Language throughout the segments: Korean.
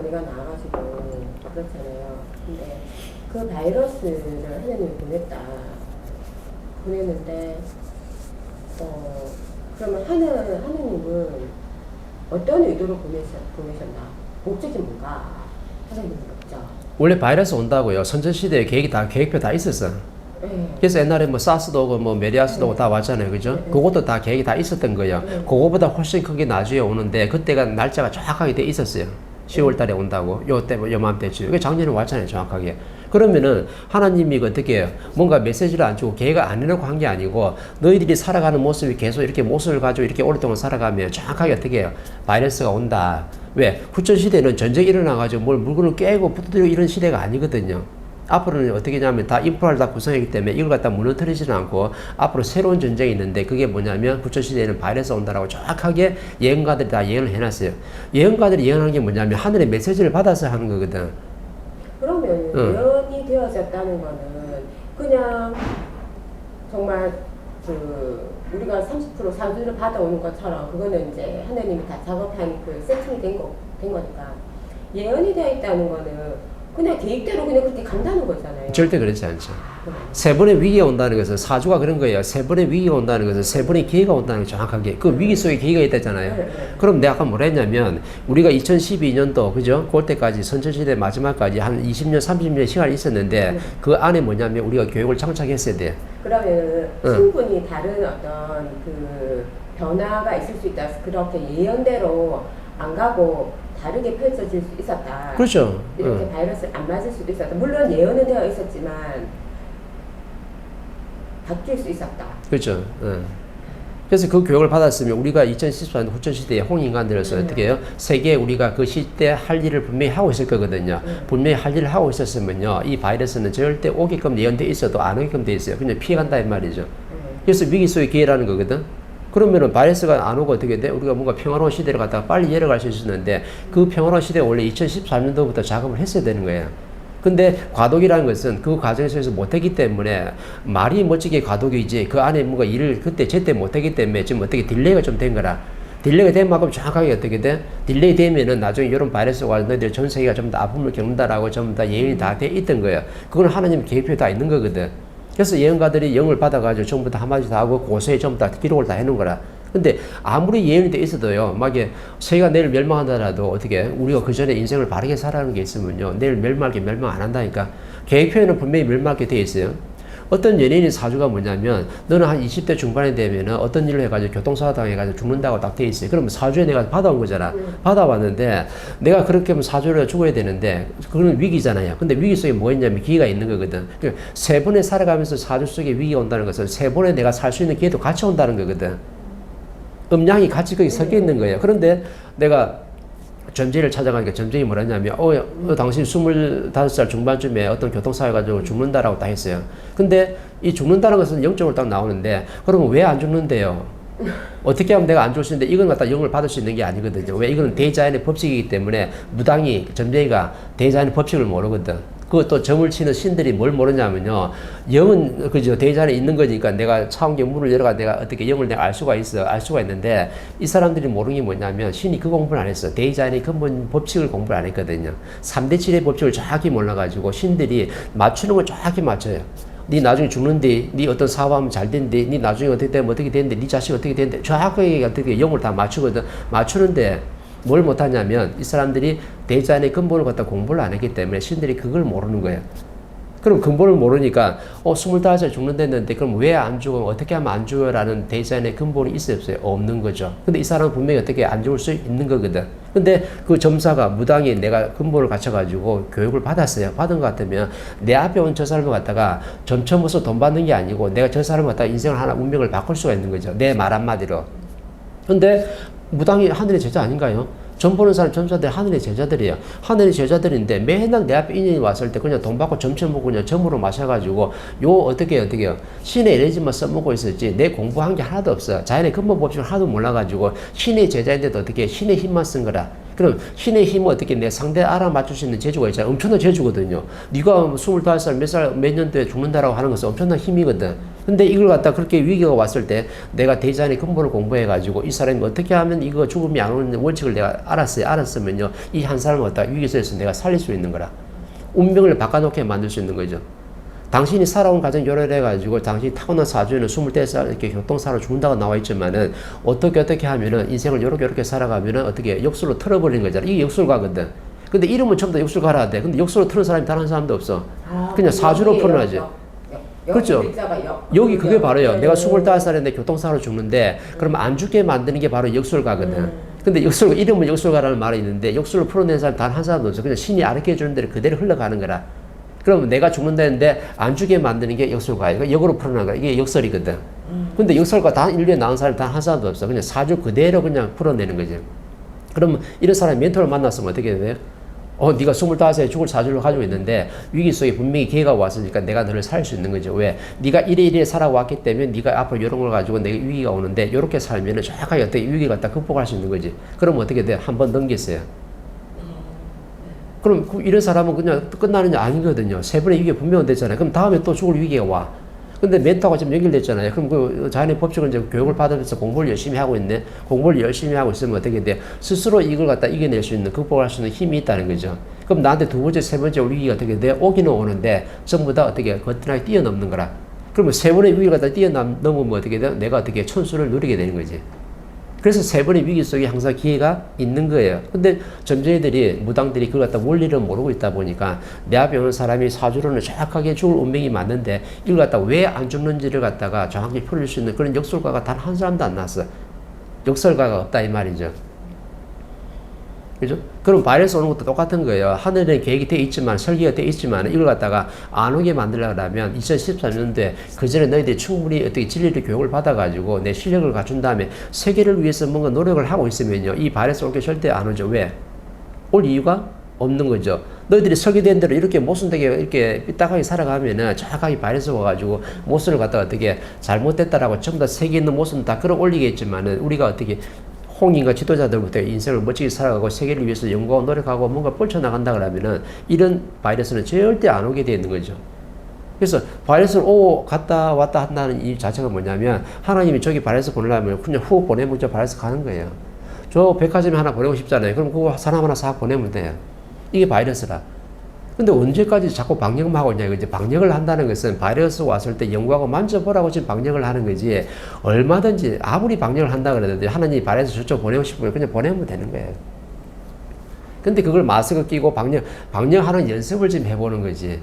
머리가 나와가지고 그렇잖아요. 근데 그 바이러스를 하나님이 보냈는데 그러면 하느님은 어떤 의도로 보내셨나? 목적이 뭔가? 하나님은 없죠. 원래 바이러스 온다고요. 선전시대에 계획표 다 있었어. 네. 그래서 옛날에 뭐 사스도 오고 뭐 메리아스도 오고 다 왔잖아요. 그죠? 그것도 다 계획이 다 있었던 거예요. 그거보다 훨씬 크게 나중에 오는데 그때가 날짜가 정확하게 돼 있었어요. 10월 달에 온다고. 요맘때쯤. 그게 작년에 왔잖아요. 정확하게. 그러면은 하나님이 어떻게 해요? 뭔가 메시지를 안 주고 계획을 안 해놓고 한 게 아니고 너희들이 살아가는 모습이 계속 이렇게 모습을 가지고 이렇게 오랫동안 살아가면 정확하게 어떻게 해요? 바이러스가 온다. 왜? 후천시대는 전쟁이 일어나가지고 뭘 물건을 깨고 부서뜨리고 이런 시대가 아니거든요. 앞으로는 어떻게 하냐면 다 인프라를 다 구성했기 때문에 이걸 갖다 무너뜨리지는 않고 앞으로 새로운 전쟁이 있는데 그게 뭐냐면 후천시대에는 바이러스 온다라고 정확하게 예언가들이 다 예언을 해놨어요. 예언가들이 예언하는 게 뭐냐면 하늘의 메시지를 받아서 하는 거거든. 그러면 예언이 되어졌다는 거는 그냥 정말 우리가 30% 사주를 받아오는 것처럼 그거는 이제 하나님이 다 작업한 그 세팅이 된 거니까 예언이 되어 있다는 거는 그냥 계획대로 그냥 그렇게 간다는 거잖아요. 절대 그렇지 않죠. 세 번의 위기가 온다는 것은 사주가 그런 거예요. 세 번의 위기가 온다는 것은 세 번의 기회가 온다는 게 정확하게 그 위기 속에 기회가 있다잖아요. 그럼 내가 아까 뭐라 했냐면 우리가 2012년도 그죠? 그때까지 선천시대 마지막까지 한 20년 30년 시간이 있었는데 그 안에 뭐냐면 우리가 교육을 장착했어야 돼. 그러면 충분히 다른 어떤 그 변화가 있을 수 있다. 그렇게 예언대로 안 가고 다르게 펼쳐질 수 있었다. 그렇죠. 이렇게 바이러스 안 맞을 수도 있었다. 물론 예언은 되어 있었지만 바뀔 수 있었다. 그렇죠. 그래서 그 교육을 받았으면 우리가 2014년 후천시대의 홍인간들로서 어떻게 해요? 세계에 우리가 그 시대에 할 일을 분명히 하고 있을 거거든요. 분명히 할 일을 하고 있었으면요. 이 바이러스는 절대 오게끔 예언돼 있어도 안 오게끔 돼 있어요. 그냥 피해간다 이 말이죠. 그래서 위기 속의 기회라는 거거든. 그러면은 바이러스가 안 오고 어떻게 돼? 우리가 뭔가 평화로운 시대를 갖다가 빨리 열어갈 수 있었는데 그 평화로운 시대가 원래 2014년도부터 작업을 했어야 되는 거예요. 근데 과도기라는 것은 그 과정에서 못했기 때문에 말이 멋지게 과도기지 그 안에 뭔가 일을 그때 제때 못했기 때문에 지금 어떻게 딜레이가 좀 된 거라. 딜레이가 된 만큼 정확하게 어떻게 돼? 딜레이 되면은 나중에 이런 바이러스가 너희들 전 세계가 좀 더 아픔을 겪는다라고 전부 다 예언이 다 돼 있던 거예요. 그건 하나님 계획표에 다 있는 거거든. 그래서 예언가들이 영을 받아가지고 전부 다 한마디 다 하고 고서에 전부 다 기록을 다 해놓은 거라. 근데 아무리 예언이 돼 있어도요, 막 세계가 내일 멸망한다라도 어떻게 우리가 그 전에 인생을 바르게 살아가는 게 있으면요, 내일 멸망 안 한다니까. 계획표에는 분명히 멸망하게 돼 있어요. 어떤 연예인의 사주가 뭐냐면 너는 한 20대 중반에 되면은 어떤 일을 해가지고 교통사고 당해가지고 죽는다고 딱 돼 있어요. 그러면 사주에 내가 받아온 거잖아. 받아왔는데 내가 그렇게 하면 사주를 죽어야 되는데 그건 위기잖아요. 근데 위기 속에 뭐 있냐면 기회가 있는 거거든. 그러니까 세 번에 살아가면서 사주 속에 위기가 온다는 것은 세 번에 내가 살 수 있는 기회도 같이 온다는 거거든. 음양이 같이 거기 섞여 있는 거예요. 그런데 내가 점쟁이를 찾아가니까 점쟁이 뭐라냐면 당신 25살 중반쯤에 어떤 교통사고 가지고 죽는다라고 딱 했어요. 근데 이 죽는다는 것은 영적으로 딱 나오는데 그러면 왜 안 죽는데요? 어떻게 하면 내가 안 죽을 수 있는데 이건 갖다 영을 받을 수 있는 게 아니거든요. 왜? 이거는 대자연의 법칙이기 때문에 무당이 점쟁이가 대자연의 법칙을 모르거든. 그것도 점을 치는 신들이 뭘 모르냐면요. 영은 그죠 대자연에 있는 거니까 내가 차원경 문을 열어가 내가 어떻게 영을 내가 알 수가 있는데 이 사람들이 모르는 게 뭐냐면 신이 그 공부를 안 했어. 대자연의 근본 법칙을 공부를 안 했거든요. 3대 7의 법칙을 정확히 몰라가지고 신들이 맞추는 걸 정확히 맞춰요. 네 나중에 죽는데, 네 어떤 사업하면 잘 된대, 네 나중에 어떻게 되면 어떻게 되는데, 네 자식 어떻게 되는데, 정확하게 어떻게 영을 다 맞추거든. 맞추는데 뭘 못하냐면 이 사람들이 대자연의 근본을 갖다 공부를 안 했기 때문에 신들이 그걸 모르는 거예요. 그럼 근본을 모르니까 25살 죽는다는데 그럼 왜 안 죽어? 어떻게 하면 안 죽어라는 대자연의 근본이 있어요 없어요? 없는 거죠. 근데 이 사람은 분명히 어떻게 안 죽을 수 있는 거거든. 근데 그 점사가 무당이 내가 근본을 갖춰가지고 교육을 받았어요. 받은 것 같으면 내 앞에 온 저 사람을 갖다가 점쳐서 돈 받는 게 아니고 내가 저 사람을 갖다가 인생을 하나 운명을 바꿀 수가 있는 거죠. 내 말 한마디로. 근데 무당이 하늘의 제자 아닌가요? 점 보는 사람 점사들 하늘의 제자들이에요. 하늘의 제자들인데 맨날 내 앞에 인연이 왔을 때 그냥 돈 받고 점쳐먹고 그냥 점으로 마셔가지고 어떻게 해요? 신의 에너지만 써먹고 있었지 내 공부한 게 하나도 없어. 자연의 근본 법칙을 하나도 몰라가지고 신의 제자인데도 어떻게 신의 힘만 쓴 거라. 그럼 신의 힘은 어떻게 내 상대 알아맞출 수 있는 재주가 있잖아. 엄청난 재주거든요. 네가 25살 몇 년도에 죽는다라고 하는 것은 엄청난 힘이거든. 근데 이걸 갖다 그렇게 위기가 왔을 때 내가 대자연의 근본을 공부해가지고 이 사람이 어떻게 하면 이거 죽음이 안 오는 원칙을 내가 알았으면요. 이 한 사람을 갖다 위기에서 내가 살릴 수 있는 거라. 운명을 바꿔놓게 만들 수 있는 거죠. 당신이 살아온 가정 요래가지고 당신이 타고난 사주에는 24살 이렇게 교통사로 죽는다고 나와 있지만은 어떻게 하면은 인생을 요렇게 살아가면은 어떻게 역술로 틀어버리는 거잖아. 이게 역술가거든. 근데 이름은 전부 다 역술가라 하대. 근데 역술로 틀은 사람이 단 한 사람도 없어. 그냥 사주로 풀어놔지. 그렇죠. 여기 그게 바로요. 내가 25살인데 교통사로 죽는데 그러면 안 죽게 만드는 게 바로 역술가거든. 근데 역술 이름은 역술가라는 말이 있는데 역술로 풀어낸 사람 단 한 사람도 없어. 그냥 신이 가르쳐 주는 대로 그대로 흘러가는 거라. 그럼 내가 죽는다는데 안 죽게 만드는 게 역술가예요. 역으로 풀어나는 거야. 이게 역설이거든. 근데 역설가 단 인류에 나온 사람 단 한 사람도 없어. 그냥 사주 그대로 그냥 풀어내는 거지. 그러면 이런 사람이 멘토를 만났으면 어떻게 돼요? 네가 25에 죽을 사주를 가지고 있는데 위기 속에 분명히 기회가 왔으니까 내가 너를 살릴 수 있는 거죠. 왜? 네가 이래 살아왔기 때문에 네가 앞으로 이런 걸 가지고 내가 위기가 오는데 이렇게 살면은 정확하게 어떻게 위기를 갖다 극복할 수 있는 거지. 그럼 어떻게 돼? 한 번 넘겼어요. 그럼 이런 사람은 그냥 끝나는 게 아니거든요. 세 번의 위기가 분명히 됐잖아요. 그럼 다음에 또 죽을 위기가 와. 근데 멘토가 지금 연결됐잖아요. 그럼 그 자연의 법칙을 이제 교육을 받으면서 공부를 열심히 하고 있네. 공부를 열심히 하고 있으면 어떻게 돼? 스스로 이걸 갖다 이겨낼 수 있는, 극복할 수 있는 힘이 있다는 거죠. 그럼 나한테 두 번째, 세 번째 위기가 어떻게 돼? 오기는 오는데 전부 다 어떻게 거뜬하게 뛰어넘는 거라. 그러면 세 번의 위기를 갖다 뛰어넘으면 어떻게 돼? 내가 어떻게 천수를 누리게 되는 거지. 그래서 세 번의 위기 속에 항상 기회가 있는 거예요. 근데 점쟁이들이, 무당들이 그걸 갖다 원리를 모르고 있다 보니까 내 앞에 오는 사람이 사주로는 정확하게 죽을 운명이 맞는데 이걸 갖다 왜 안 죽는지를 갖다가 정확히 풀릴 수 있는 그런 역술가가 단 한 사람도 안 나왔어. 역설가가 없다 이 말이죠. 그죠? 그럼 바이러스 오는 것도 똑같은 거예요. 하늘에 계획이 되어 있지만, 설계가 되어 있지만, 이걸 갖다가 안 오게 만들려고 하면 2013년도에 그 전에 너희들이 충분히 어떻게 진리를 교육을 받아가지고 내 실력을 갖춘 다음에 세계를 위해서 뭔가 노력을 하고 있으면요. 이 바이러스 올 게 절대 안 오죠. 왜? 올 이유가 없는 거죠. 너희들이 설계된 대로 이렇게 모순되게 이렇게 삐딱하게 살아가면은 정확하게 바이러스 와가지고 모순을 갖다가 어떻게 잘못됐다라고 전부 다 세계 있는 모순 다 끌어올리겠지만은 우리가 어떻게 홍인과 지도자들부터 인생을 멋지게 살아가고 세계를 위해서 연구하고 노력하고 뭔가 뻗쳐나간다 그러면은 이런 바이러스는 절대 안 오게 되어 있는 거죠. 그래서 바이러스를 갔다 왔다 한다는 이 자체가 뭐냐면 하나님이 저기 바이러스 보내려면 그냥 훅 보내면 저 바이러스 가는 거예요. 저 백화점에 하나 보내고 싶잖아요. 그럼 그거 사람 하나 싹 보내면 돼요. 이게 바이러스라. 근데 언제까지 자꾸 방역만 하고 있냐 이거지. 방역을 한다는 것은 바이러스 왔을 때 연구하고 만져보라고 지금 방역을 하는 거지. 얼마든지 아무리 방역을 한다 그래도 하나님이 바이러스 저쪽 보내고 싶으면 그냥 보내면 되는 거예요. 근데 그걸 마스크 끼고 방역하는 연습을 지금 해보는 거지.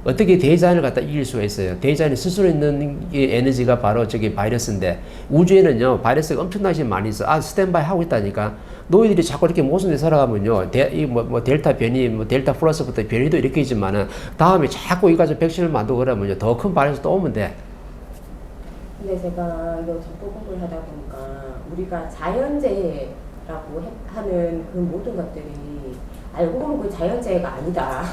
어떻게 대자연을 갖다 이길 수가 있어요? 대자연이 스스로 있는 에너지가 바로 저기 바이러스인데 우주에는요 바이러스가 엄청나게 많이 있어. 스탠바이 하고 있다니까. 너희들이 자꾸 이렇게 모순에 살아가면요 델타 변이 델타 플러스부터 변이도 이렇게 있지만은 다음에 자꾸 이거 가지고 백신을 만들고 그러면요 더 큰 바이러스 또 오면 돼. 근데 제가 이거 정보 공부를 하다 보니까 우리가 자연재해라고 하는 그 모든 것들이 알고 보면 그 자연재해가 아니다.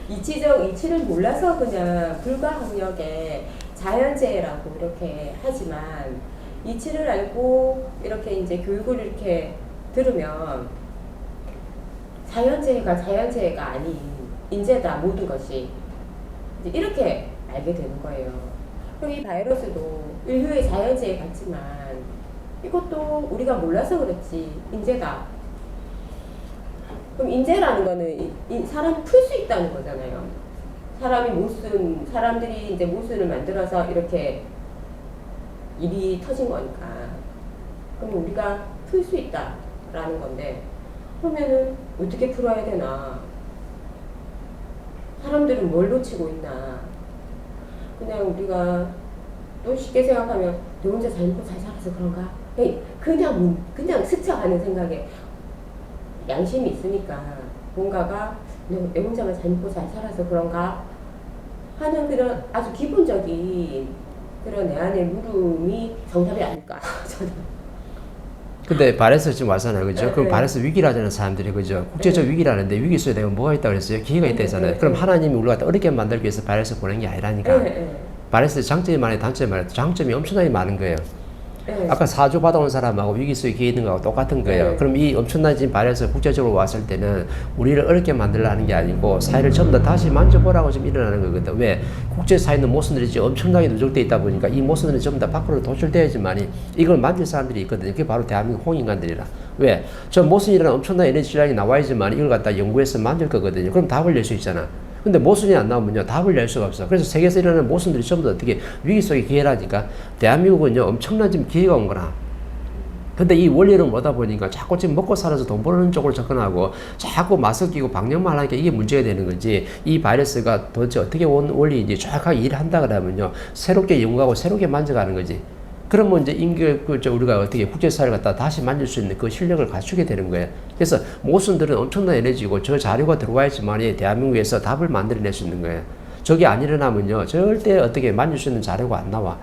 이치를 몰라서 그냥 불가항력의 자연재해라고 이렇게 하지만 이치를 알고 이렇게 이제 교육을 이렇게 들으면 자연재해가 아닌 인재다 모든 것이 이제 이렇게 알게 되는 거예요. 그리고 이 바이러스도 인류의 자연재해 같지만 이것도 우리가 몰라서 그렇지 인재다. 그럼 인재라는 거는 사람이 풀 수 있다는 거잖아요. 사람들이 이제 모순을 만들어서 이렇게 일이 터진 거니까. 그럼 우리가 풀 수 있다라는 건데, 그러면은 어떻게 풀어야 되나? 사람들은 뭘 놓치고 있나? 그냥 우리가 또 쉽게 생각하면 너 혼자 잘 먹고 잘 살아서 그런가? 그냥 스쳐가는 생각에 양심이 있으니까 뭔가가 내 혼자만 잘 먹고 잘 살아서 그런가 하는 그런 아주 기본적인 그런 내 안의 물음이 정답이 아닐까 저는. 근데 바이러스 지금 왔잖아요, 그죠? 네, 그럼 네. 바이러스 위기라잖아요, 사람들이, 그죠? 국제적 위기라는데 위기 속에 내가 뭐가 있다고 그랬어요? 기회가 있다 했잖아요. 그럼 하나님이 우리가 어렵게 만들기 위해서 바이러스 보낸 게 아니라니까. 바이러스의 장점이 많아요, 단점이 많아요. 장점이 엄청나게 많은 거예요. 네. 아까 사주 받아온 사람하고 위기 속에 기회 있는 거하고 똑같은 거예요. 네. 그럼 이 엄청난 지금 바이러스가 국제적으로 왔을 때는 우리를 어렵게 만들려는 게 아니고 사회를 전부 다 다시 만져보라고 지금 일어나는 거거든. 왜? 국제사회는 모순들이 지금 엄청나게 누적되어 있다 보니까 이 모순들이 전부 다 밖으로 도출돼야지만이 이걸 만질 사람들이 있거든요. 그게 바로 대한민국 홍인간들이라. 왜? 저 모순이라는 엄청난 에너지 질량이 나와야지만 이걸 갖다 연구해서 만들 거거든요. 그럼 답을 낼 수 있잖아. 근데 모순이 안 나오면요 답을 낼 수가 없어. 그래서 세계에서 일어나는 모순들이 전부 다 어떻게 위기 속의 기회라니까. 대한민국은요 엄청난 지금 기회가 온 거나. 근데 이 원리를 모르다 보니까 자꾸 지금 먹고 살아서 돈 버는 쪽으로 접근하고 자꾸 마스크 끼고 방역만 하니까 이게 문제가 되는 거지. 이 바이러스가 도대체 어떻게 온 원리인지 정확하게 일을 한다 그러면요 새롭게 연구하고 새롭게 만져가는 거지. 그러면 이제 우리가 어떻게 국제사회를 갖다 다시 만들 수 있는 그 실력을 갖추게 되는 거예요. 그래서 모순들은 엄청난 에너지고 저 자료가 들어와야지만 대한민국에서 답을 만들어낼 수 있는 거예요. 저게 안 일어나면요 절대 어떻게 만질 수 있는 자료가 안 나와.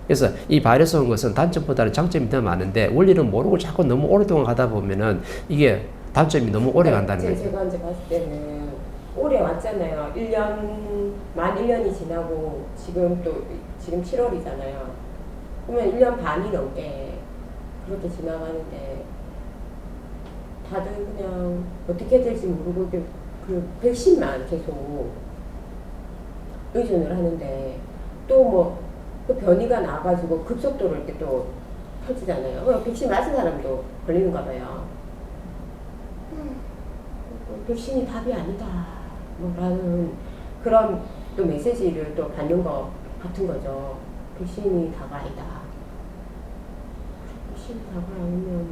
그래서 이 바이러스 온 것은 단점보다는 장점이 더 많은데 원리는 모르고 자꾸 너무 오랫동안 가다 보면은 이게 단점이 너무 오래 간다는 거예요. 제가 이제 봤을 때는 올해 왔잖아요. 만 1년이 지나고 지금 7월이잖아요. 그러면 1년 반이 넘게 그렇게 지나가는데 다들 그냥 어떻게 될지 모르고 그 백신만 계속 의존을 하는데 또 뭐 그 변이가 나가지고 급속도로 이렇게 또 펼치잖아요. 그럼 백신 맞은 사람도 걸리는가 봐요. 백신이 답이 아니다. 뭐라는 그런 또 메시지를 또 받는 것 같은 거죠. 백신이 다가 아니다. 백신이 다가 아니면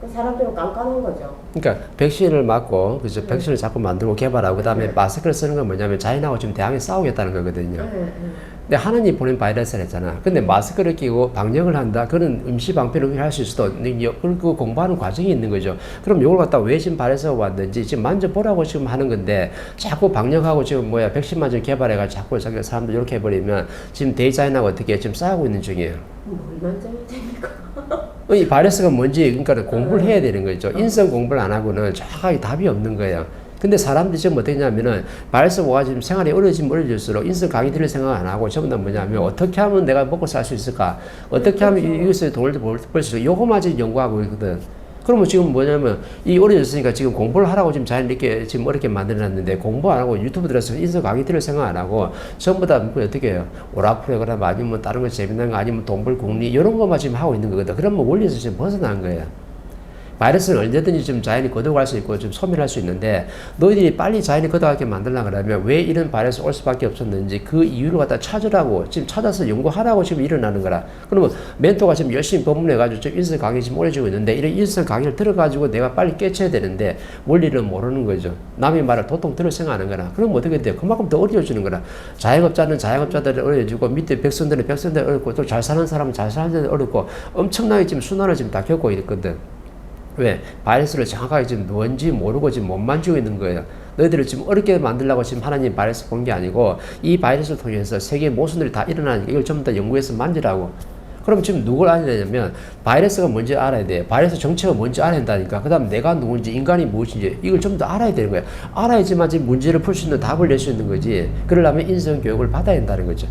그 사람들은 깜깜한 거죠. 그러니까 백신을 맞고 그죠 백신을 자꾸 만들고 개발하고 그다음에 마스크를 쓰는 건 뭐냐면 자인하고 지금 대항해 싸우겠다는 거거든요. 근데 하나님 보낸 바이러스를 했잖아. 근데 마스크를 끼고 방역을 한다. 그런 임시 방편을 할 수 있어도 그 공부하는 과정이 있는 거죠. 그럼 이걸 갖다 왜 지금 바이러스가 왔는지 지금 만져보라고 지금 하는 건데 자꾸 방역하고 지금 백신만 좀 개발해가지고 자꾸 사람들 이렇게 해버리면 지금 디자인하고 어떻게 지금 싸우고 있는 중이에요. 뭘 만져야 됩니까? 이 바이러스가 뭔지 그러니까 공부를 해야 되는 거죠. 인성 공부를 안 하고는 정확하게 답이 없는 거예요. 근데 사람들이 지금 어떻게 하냐면은 바이러스가 지금 생활이 어려질수록 인성 강의 들을 생각 안 하고 전부 다 뭐냐면 어떻게 하면 내가 먹고 살 수 있을까? 어떻게 하면 이것을 돈을 벌 수 있을까? 요거만 지금 연구하고 있거든. 그러면 지금 뭐냐면 이 어려졌으니까 지금 공부를 하라고 지금 자연 이렇게 지금 어렵게 만들어놨는데 공부 안 하고 유튜브 들어서 인성 강의 들을 생각 안 하고 전부 다 어떻게 해요? 오락프로그램 아니면 다른 거 재밌는 거 아니면 돈벌 국리 이런 거만 지금 하고 있는 거거든. 그러면 원리에서 지금 벗어난 거예요. 바이러스는 언제든지 좀 자연이 걷어갈 수 있고 좀 소멸할 수 있는데 너희들이 빨리 자연이 걷어가게 만들려고 그러면 왜 이런 바이러스 올 수밖에 없었는지 그 이유를 갖다 찾으라고 지금 찾아서 연구하라고 지금 일어나는 거라. 그러면 멘토가 지금 열심히 법문해가지고 지금 인성 강의 지금 오래지고 있는데 이런 인성 강의를 들어가지고 내가 빨리 깨쳐야 되는데 원리를 모르는 거죠. 남의 말을 도통 들을 생각하는 거라. 그럼 어떻게 돼요? 그만큼 더 어려워지는 거라. 자영업자는 자영업자들을 어려워지고 밑에 백성들은 백성들 어렵고 또 잘 사는 사람은 잘 사는 데들 어렵고 엄청나게 지금 순환을 지금 다 겪고 있거든. 왜? 바이러스를 정확하게 지금 뭔지 모르고 지금 못 만지고 있는 거예요. 너희들을 지금 어렵게 만들려고 지금 하나님 바이러스 본 게 아니고 이 바이러스를 통해서 세계 모순들이 다 일어나니까 이걸 전부 다 연구해서 만지라고. 그럼 지금 누굴 알아야 되냐면 바이러스가 뭔지 알아야 돼. 바이러스 정체가 뭔지 알아야 된다니까. 그 다음 내가 누군지 인간이 무엇인지 이걸 전부 다 알아야 되는 거야. 알아야지만 지금 문제를 풀 수 있는 답을 낼 수 있는 거지. 그러려면 인성 교육을 받아야 된다는 거죠.